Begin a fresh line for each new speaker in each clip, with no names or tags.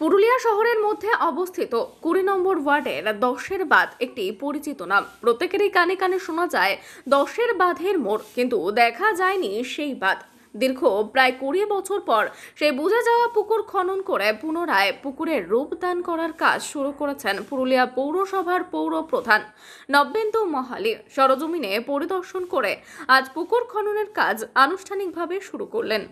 পুরুলিয়া শহরের মধ্যে অবস্থিত ২০ নম্বর ওয়ার্ডের ১০-এর বাঁধ একটি পরিচিত নাম। প্রত্যেকেরই কানে কানে শোনা যায় ১০-এর বাঁধের মোড়, কিন্তু দেখা যায়নি সেই বাঁধ। দীর্ঘ প্রায় ২০ বছর পর সেই বুঝে যাওয়া পুকুর খনন করে পুনরায় পুকুরের রূপদান করার কাজ শুরু করেছেন পুরুলিয়া পৌরসভার পৌর প্রধান নব্যেন্দু মহালি। সরজমিনে পরিদর্শন করে আজ পুকুর খননের কাজ আনুষ্ঠানিকভাবে শুরু করলেন।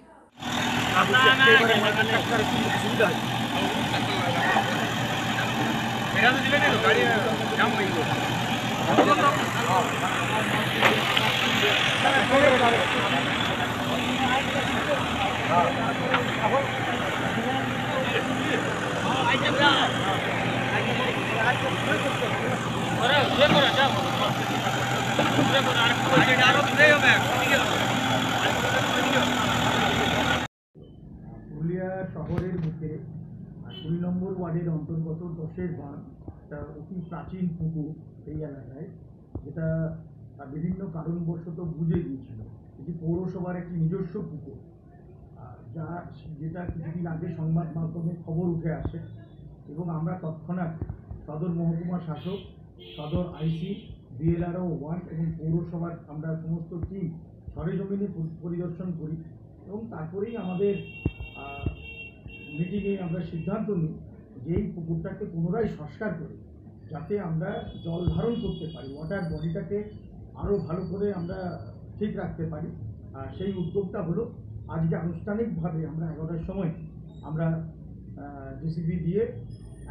পুরুলিয়া শহরের বুকে ২০ নম্বর ওয়ার্ডের অন্তর্গত ১০-এর বাঁধ একটা অতি প্রাচীন পুকুর এই এলাকায়, যেটা বিভিন্ন কারণবশত বুঝে গিয়েছিল। এটি পৌরসভার একটি নিজস্ব পুকুর, যেটা কিছুদিন আগে সংবাদ মাধ্যমে খবর উঠে আসে এবং আমরা তৎক্ষণাৎ সদর মহকুমা শাসক, সদর আইসি, বিএলআরও 1 এবং পৌরসভার আমরা সমস্ত টিম সরেজমিনে পরিদর্শন করি এবং তারপরেই আমাদের মিটিংয়ে আমরা সিদ্ধান্ত নিই যে এই পুকুরটাকে পুনরায় সংস্কার করে যাতে আমরা জল ধারণ করতে পারি, ওয়াটার বডিটাকে আরও ভালো করে আমরা ঠিক রাখতে পারি। আর সেই উদ্যোগটা হলো আজকে আনুষ্ঠানিকভাবে আমরা 11টার সময় আমরা জেসিবি দিয়ে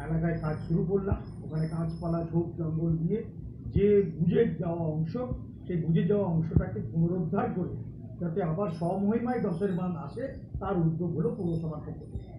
এলাকায় কাজ শুরু করলাম। ওখানে গাছপালা, ঝোপ জঙ্গল দিয়ে যে বুঝে যাওয়া অংশ, সেই বুঝে যাওয়া অংশটাকে পুনরুদ্ধার করে যাতে আবার স্বমহিমায় ১০-এর বাঁধ আসে, তার উদ্যোগ হলো পৌরসভার পক্ষ থেকে।